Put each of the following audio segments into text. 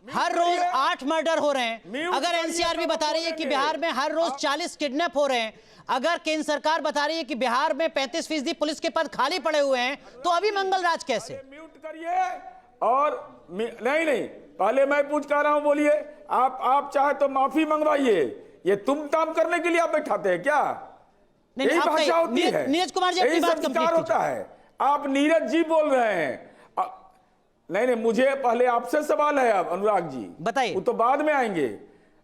हर रोज 8 murder हो रहे हैं, अगर एनसीआर भी बता रही है कि बिहार में हर रोज 40 किडनैप हो रहे हैं, अगर केंद्र सरकार बता रही है कि बिहार में 35% पुलिस के पद खाली पड़े हुए हैं, तो अभी मंगल राज कैसे? म्यूट करिए। और नहीं, पहले मैं पूछ कर रहा हूं, बोलिए। आप चाहे तो माफी मंगवाइए। ये तुम ताम करने के लिए आप बैठाते हैं क्या? यही भाषा होती है। नीरज कुमार जी, अपनी बात कंप्लीट होता है। आप नीरज जी बोल रहे हैं। नहीं, मुझे पहले आपसे सवाल है। अब अनुराग जी बताइए। वो तो बाद में आएंगे।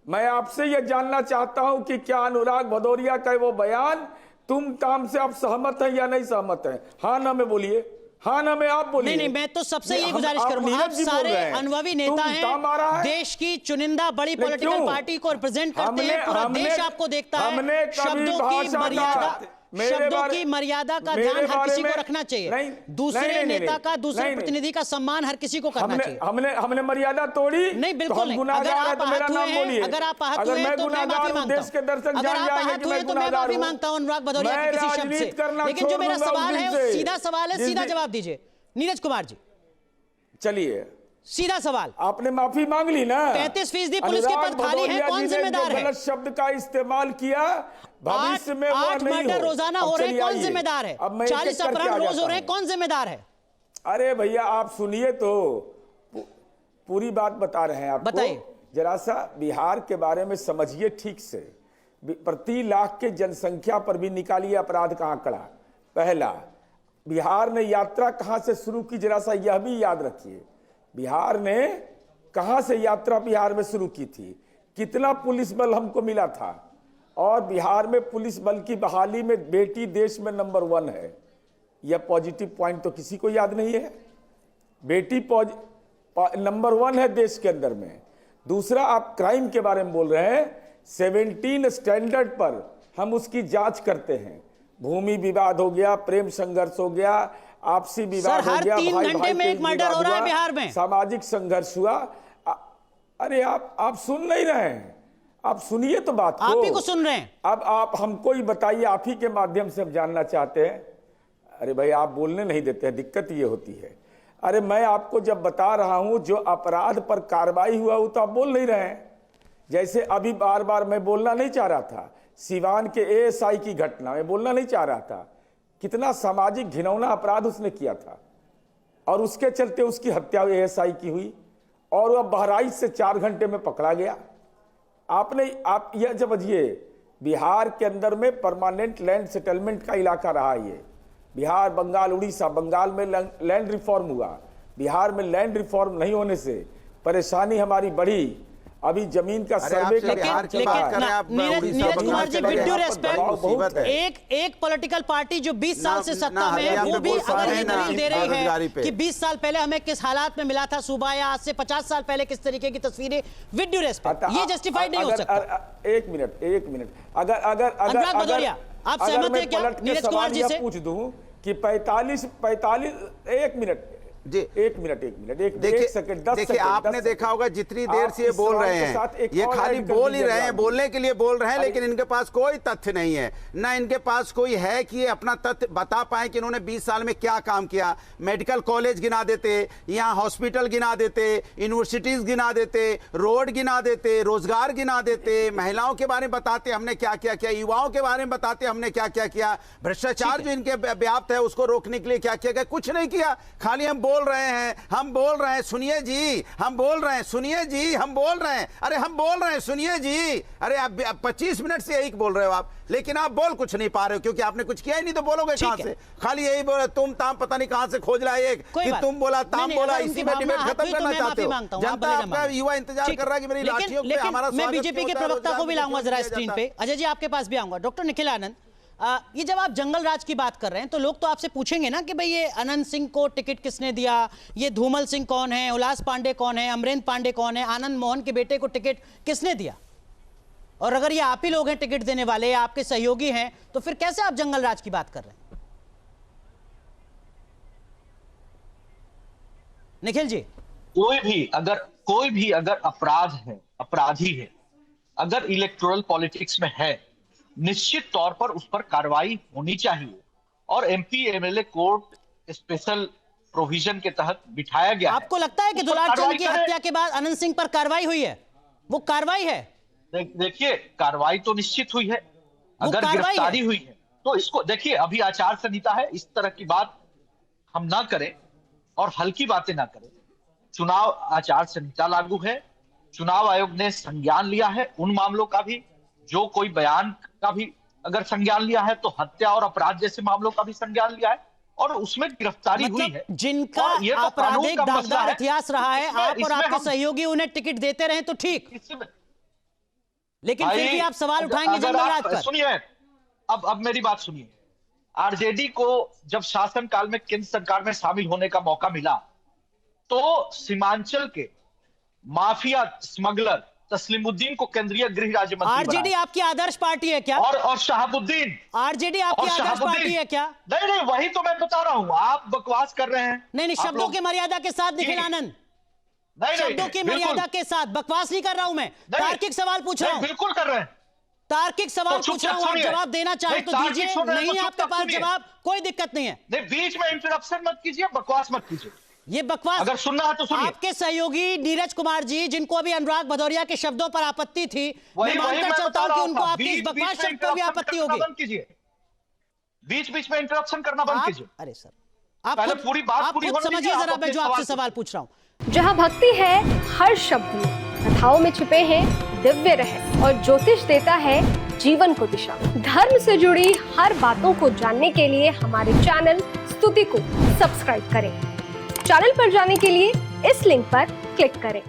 मैं आपसे यह जानना चाहता हूं कि क्या अनुराग भदौरिया का वो बयान तुम ताम से आप सहमत हैं या नहीं सहमत हैं? हाँ ना में बोलिए, हाँ ना में आप बोलिए। नहीं, मैं तो सबसे ये गुजारिश करूंगा, आप सारे अनुभवी नेता हैं, देश की चुनिंदा बड़ी पॉलिटिकल पार्टी को रिप्रेजेंट करते हैं, पूरा देश आपको देखता है। शब्दों की मर्यादा का ध्यान हर किसी को रखना चाहिए। दूसरे नेता का, दूसरे प्रतिनिधि का सम्मान हर किसी को करना चाहिए। हमने मर्यादा तोड़ी? नहीं, बिल्कुल नहीं। अगर आप आहत हुए हैं तो मैं माफी मांगता हूं। अगर आप आहत हुए तो मैं माफी मांगता हूं अनुराग भदौरिया के किसी शब्द से। लेकिन जो मेरा सवाल है, सीधा सवाल है, सीधा जवाब दीजिए नीरज कुमार जी। चलिए, सीधा सवाल। आपने माफी मांग ली ना। 35% पुलिस के पद खाली है, कौन जिम्मेदार है? गलत शब्द का इस्तेमाल किया, भविष्य में 8 मर्डर रोजाना हो रहे हैं, कौन जिम्मेदार है? 40 अपराध रोज हो रहे हैं, कौन जिम्मेदार है? अरे भैया, आप सुनिए तो, पूरी बात बता रहे हैं आपको। बताइए जरा सा बिहार के बारे में समझिए ठीक से। प्रति लाख के जनसंख्या पर भी निकालिए अपराध का आंकड़ा। पहला, बिहार ने यात्रा कहां से शुरू की, जरा सा यह भी याद रखिए। बिहार ने कहां से यात्रा बिहार में शुरू की थी, कितना पुलिस बल हमको मिला था, और बिहार में पुलिस बल की बहाली में बेटी देश में नंबर 1 है। यह पॉजिटिव पॉइंट तो किसी को याद नहीं है। बेटी नंबर 1 है देश के अंदर में। दूसरा, आप क्राइम के बारे में बोल रहे हैं। 17 स्टैंडर्ड पर हम उसकी जांच करते हैं। भूमि विवाद हो गया, प्रेम संघर्ष हो गया, आपसी विवाद हो गया, 3 घंटे में एक मर्डर हो रहा है बिहार में, सामाजिक संघर्ष हुआ। अरे आप सुन नहीं रहे हैं। आप सुनिए तो बात को। आप ही को सुन रहे हैं। अब आप हमको ही बताइए, आप ही के माध्यम से हम जानना चाहते हैं। अरे भाई, आप बोलने नहीं देते हैं, दिक्कत ये होती है। अरे मैं आपको जब बता रहा हूं जो अपराध पर कार्रवाई हुआ, वो तो आप बोल नहीं रहे हैं। जैसे अभी बार बार मैं बोलना नहीं चाह रहा था, सिवान के एएसआई की घटना में बोलना नहीं चाह रहा था। कितना सामाजिक घिनौना अपराध उसने किया था, और उसके चलते उसकी हत्या एएसआई की हुई, और वह बहराइच से 4 घंटे में पकड़ा गया। आप यह समझिए, बिहार के अंदर में परमानेंट लैंड सेटलमेंट का इलाका रहा ये। बिहार, बंगाल, उड़ीसा, बंगाल में लैंड रिफॉर्म हुआ, बिहार में लैंड रिफॉर्म नहीं होने से परेशानी हमारी बढ़ी। अभी जमीन का सर्वे Neeraj Kumar ji, with due respect, एक पॉलिटिकल पार्टी जो 20 साल से सत्ता में है, वो भी अगर ये दलील दे रही है कि 20 साल पहले हमें किस हालात में मिला था सूबा, या आज से 50 साल पहले किस तरीके की तस्वीरें, विद ड्यू रेस्पेक्ट ये जस्टिफाइड नहीं हो सकता। एक मिनट, अगर अनुराग भदौरिया, आप सहमत हैं क्या नीरज कुमार जी से? पूछ दूं कि 45 एक मिनट, एक मिनट, एक सेकंड, 10 देखिए, आपने देखा होगा जितनी देर से ये बोल रहे हैं, ये खाली बोल ही रहे हैं, बोलने के लिए बोल रहे हैं, लेकिन इनके पास कोई तथ्य नहीं है। ना इनके पास कोई है कि ये अपना तथ्य बता पाए कि इन्होंने 20 साल में क्या काम किया। मेडिकल कॉलेज गिना देते, यहाँ हॉस्पिटल गिना देते, यूनिवर्सिटीज गिना देते, रोड गिना देते, रोजगार गिना देते, महिलाओं के बारे में बताते हमने क्या क्या किया, युवाओं के बारे में बताते हमने क्या क्या किया, भ्रष्टाचार जो इनके व्याप्त है उसको रोकने के लिए क्या किया गया, कुछ नहीं किया। खाली हम बोल रहे हैं, सुनिए जी, हम बोल रहे हैं, सुनिए जी, हम बोल रहे हैं, अरे हम बोल रहे हैं, सुनिए जी। अरे आप 25 मिनट से यही बोल रहे हो आप, लेकिन आप बोल कुछ नहीं पा रहे हो, क्योंकि आपने कुछ किया ही नहीं, तो बोलोगे कहां से? खाली यही बोले तुम ताम, पता नहीं कहां से खोज रहा है कि तुम बोला ताम बोला, इसी में डिबेट खत्म करना चाहते हो। जनता आपका युवा इंतजार कर रहा है कि मेरी लाठियों पे हमारा स्वागत। मैं बीजेपी के प्रवक्ता को भी लाऊंगा जरा स्क्रीन पे। अजय जी, आपके पास भी आऊंगा। डॉक्टर निखिल आनंद, ये जब आप जंगल राज की बात कर रहे हैं, तो लोग तो आपसे पूछेंगे ना कि भाई ये अनंत सिंह को टिकट किसने दिया, ये धूमल सिंह कौन है, उल्लास पांडे कौन है, अमरेंद्र पांडे कौन है, आनंद मोहन के बेटे को टिकट किसने दिया? और अगर ये आप ही लोग हैं टिकट देने वाले, आपके सहयोगी हैं, तो फिर कैसे आप जंगल राज की बात कर रहे हैं? निखिल जी, कोई भी अगर अपराध है, अपराधी है, अगर इलेक्टोरल पॉलिटिक्स में है, निश्चित तौर पर उस पर कार्रवाई होनी चाहिए। और MP MLA court special provision के तहत बिठाया गया है। आपको लगता है कि उस पर दुलार कार्रवाई चंद की करें। हत्या के बाद अनंत सिंह पर कार्रवाई हुई है? वो कार्रवाई है, देखिए कार्रवाई तो निश्चित हुई है। वो अगर कार्रवाई गिरफ्तारी है। हुई है तो इसको देखिए, अभी आचार संहिता है, इस तरह की बात हम ना करें और हल्की बातें ना करें। चुनाव आचार संहिता लागू है, चुनाव आयोग ने संज्ञान लिया है उन मामलों का भी, जो कोई बयान का भी अगर संज्ञान लिया है तो हत्या और अपराध जैसे मामलों का भी संज्ञान लिया है और उसमें गिरफ्तारी हुई है। जिनका और ये तो कानून आपराधिक का मसला दागदार है। इतिहास रहा है, इसमें- आप और इसमें आपके हम- सहयोगी उन्हें टिकट देते रहे तो ठीक, इसमें- लेकिन फिर भी आप सवाल उठाएंगे अगर जंगल राज आप पर। सुनिए, अब मेरी बात सुनिए। आरजेडी को जब शासन काल में केंद्र सरकार में शामिल होने का मौका मिला तो सीमांचल के माफिया स्मगलर तस्लीमुद्दीन को केंद्रीय गृह राज्य मंत्री आरजेडी बनाया। आपकी आदर्श पार्टी है क्या? और शहाबुद्दीन आरजेडी आपकी आदर्श पार्टी है क्या? नहीं, वही तो मैं बता रहा हूं, आप बकवास कर रहे हैं। नहीं, आप शब्दों लोग- की मर्यादा के साथ निखिल आनंद, नहीं, शब्दों की बिल्कुल। मर्यादा के साथ, बकवास नहीं कर रहा हूं मैं, नहीं, तार्किक सवाल पूछ रहा नहीं, हूं, बिल्कुल कर रहे हैं। तार्किक सवाल तो पूछ रहा हूं, आप सुनिए। जवाब देना चाहें नहीं, तो तार्किक दीजिए, सुन रहे हैं तो नहीं आपके चुपचाप पास सुनिए। जवाब, कोई दिक्कत नहीं है। नहीं, बीच में इंटरप्शन मत कीजिए, बकवास मत कीजिए। ये बकवास अगर सुनना है तो सुनिए। आपके सहयोगी नीरज कुमार जी, जिनको अभी अनुराग भदौरिया के शब्दों पर आपत्ति थी, मैं मानकर चलता हूं कि उनको आपकी इस बकवास शब्द पर भी आपत्ति होगी। बंद कीजिए, बीच में इंटरप्शन करना बंद कीजिए। अरे सर, आप पहले खुद पूरी बात आप पूरी खुद होने समझिए दीजिए, आप जरा, मैं अपने जो आपसे सवाल सवाल पूछ रहा हूं। जहाँ भक्ति है हर शब्द में, कथाओं में छुपे हैं दिव्य रहस्य और ज्योतिष देता है जीवन को दिशा। धर्म से जुड़ी हर बातों को जानने के लिए हमारे चैनल स्तुति को सब्सक्राइब करें। चैनल पर जाने के लिए इस लिंक पर क्लिक करें।